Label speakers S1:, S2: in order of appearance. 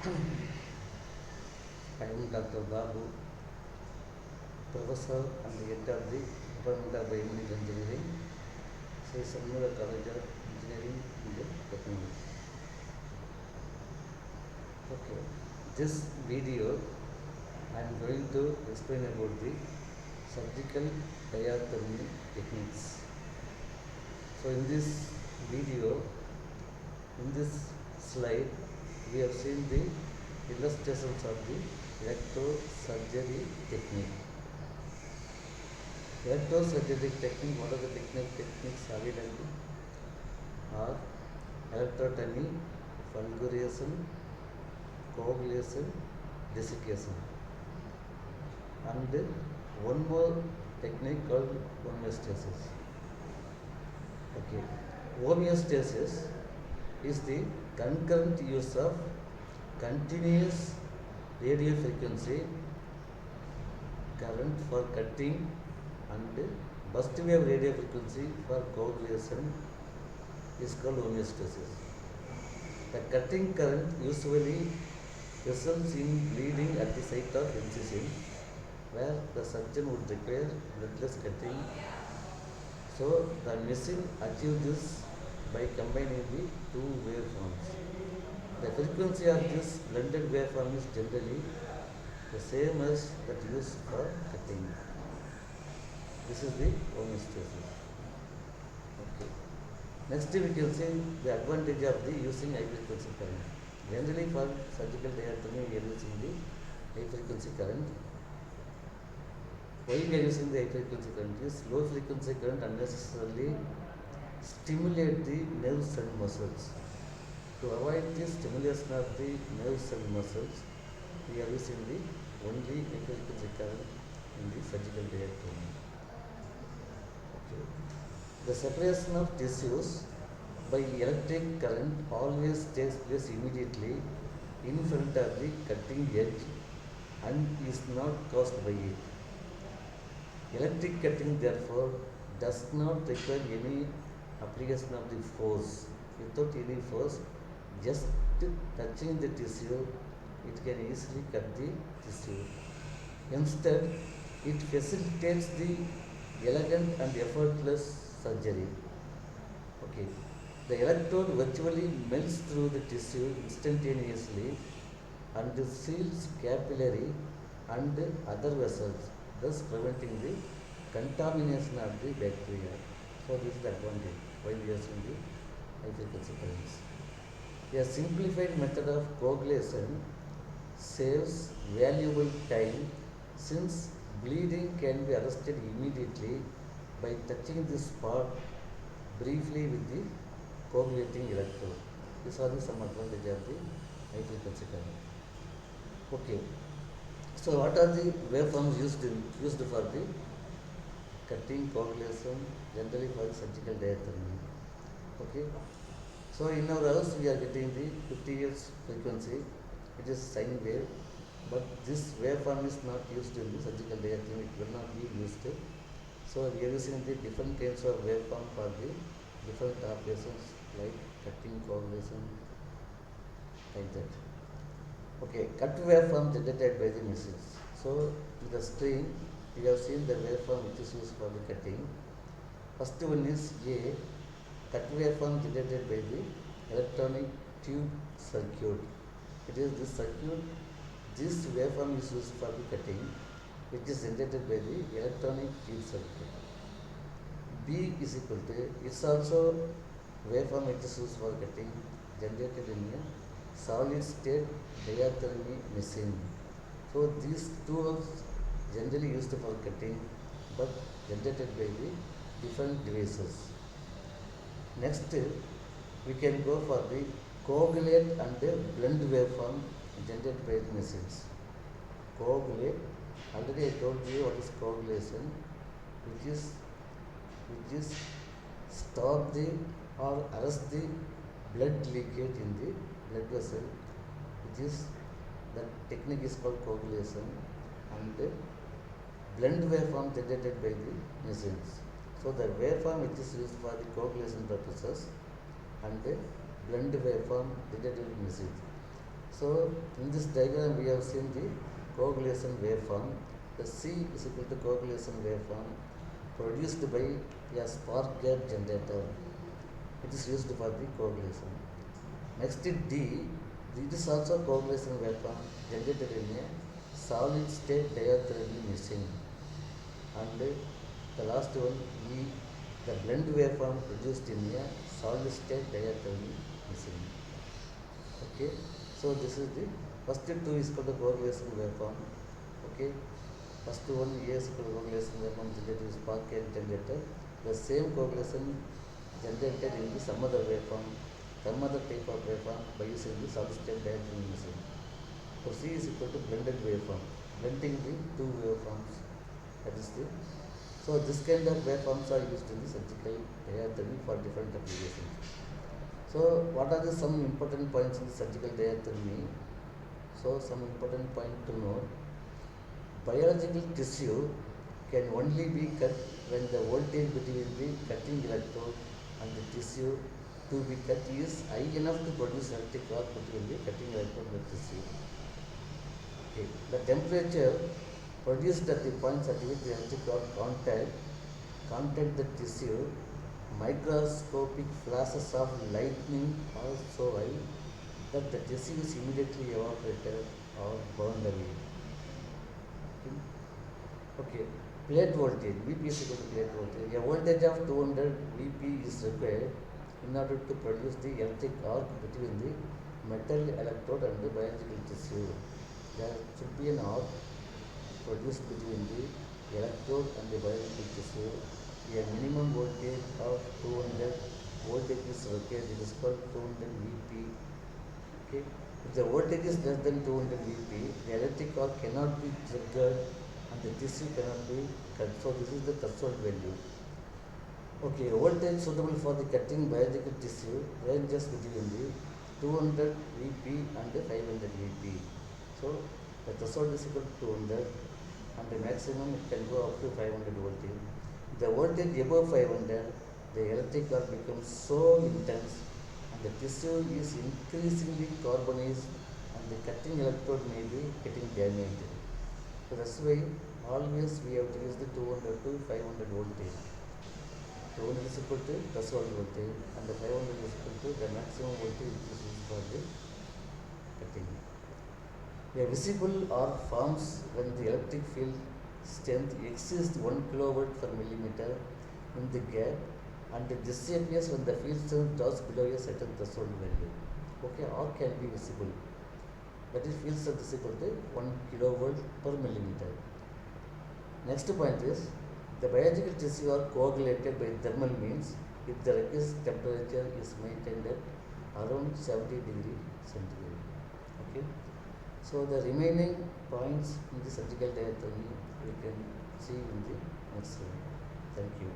S1: I am Dr. Babu, Professor and the Head of the Department of Biomedical Engineering, Sri Samura College of Engineering and Technology. Okay, this video I am going to explain about the surgical diathermy techniques. So in this video, in this slide, we have seen the illustrations of the electrosurgery technique. Electrosurgery technique, what are the techniques available? Are electrotomy, fulguration, coagulation, desiccation, and one more technique called homeostasis. Okay, homeostasis is the concurrent use of continuous radio frequency current for cutting and burst wave radio frequency for coagulation is called homeostasis. The cutting current usually results in bleeding at the site of incision, where the surgeon would require bloodless cutting. So the machine achieves this by combining the two waveforms. The frequency of this blended waveform is generally the same as that used for cutting. This is the homeostasis. Okay. Next we can see the advantage of the using high frequency current. Generally for surgical diathermy we are using the high frequency current. Why we are using the high frequency current is low frequency current unnecessarily stimulate the nerves and muscles. To avoid the stimulation of the nerves and muscles, we are using the only high frequency current in the surgical diathermy. Okay. The separation of tissues by electric current always takes place immediately in front of the cutting edge and is not caused by it. Electric cutting therefore does not require any application of the force. Without any force, just touching the tissue, it can easily cut the tissue. Instead, it facilitates the elegant and effortless surgery. Okay. The electrode virtually melts through the tissue instantaneously and seals capillary and other vessels, thus preventing the contamination of the bacteria. So this is the advantage why we are using the high frequency currents. A simplified method of coagulation saves valuable time since bleeding can be arrested immediately by touching the spot briefly with the coagulating electrode. These are some advantages of the high frequency current. Okay. So what are the waveforms used for the cutting, coagulation, generally for surgical diathermy? Okay. So in our house we are getting the 50 Hz frequency, it is sine wave, but this waveform is not used in the surgical diathermy, it will not be used. So we are using the different kinds of waveform for the different operations like cutting, coagulation, like that. Okay, cut waveform generated by the machines. So in the screen we have seen the waveform which is used for the cutting. First one is A, cut waveform generated by the electronic tube circuit. It is this circuit, this waveform is used for the cutting, which is generated by the electronic tube circuit. B is equal to, it's also waveform which is used for cutting, generated in a solid state diathermy machine. So these two are generally used for cutting but generated by the different devices. Next we can go for the coagulate and blend waveform generated by the machines. Coagulate, already I told you what is coagulation, which is stop the or arrest the blood leakage in the blood vessel, which is, the technique is called coagulation, and blend waveform generated by the machines. So the waveform which is used for the coagulation purposes and blend waveform generated by machines. So in this diagram we have seen the coagulation waveform. The C is equal to coagulation waveform produced by a spark gap generator. It is used for the coagulation. Next is D. It is also coagulation waveform generated in a solid state diathermy machine. And the last one E. The blend waveform produced in a solid state diathermy machine. Okay, so this is the first two is called the coagulation waveform. Okay, first one is called coagulation waveform generated is spark gap generator. The same coagulation generated in the some other waveform, some other type of waveform by using the solid state diathermy machine. So C is equal to blended waveform, blending the two waveforms. That is the so this kind of waveforms are used in the surgical diathermy for different applications. So what are the some important points in the surgical diathermy? So some important point to note. Biological tissue can only be cut when the voltage between the cutting electrode and the tissue to be cut is high enough to produce electric arc between the cutting electrode and the tissue. Okay. The temperature produced at the points at which the electric arc contact the tissue, microscopic flashes of lightning are so high that the tissue is immediately evaporated or burned away. Okay, plate voltage, VP is equal to plate voltage. A voltage of 200 VP is required in order to produce the electric arc between the metal electrode and the biological tissue. There should be an arc produced between the electrode and the biological tissue. A minimum voltage of 200 voltage is required. It is called 200 VP. Okay. If the voltage is less than 200 VP, the electric arc cannot be triggered and the tissue cannot be cut. So this is the threshold value. Okay, voltage suitable for the cutting biological tissue ranges between the 200 VP and the 500 VP. So the threshold is equal to 200 and the maximum it can go up to 500 voltage. The voltage above 500, the electric arc becomes so intense and the tissue is increasingly carbonized and the cutting electrode may be getting damaged. So that's why always we have to use the 200 to 500 voltage. 200 is equal to threshold voltage and the 500 is equal to the maximum voltage which is used for the cutting. A visible arc forms when the electric field strength exceeds 1 kilowatt per millimeter in the gap and it disappears when the field strength drops below a certain threshold value. Okay, arc can be visible. That is field strength is equal to 1 kilowatt per millimeter. Next point is the biological tissue are coagulated by thermal means if the requisite temperature is maintained at around 70 degree centigrade. Okay. So the remaining points in the surgical diathermy we can see in the next slide. Thank you.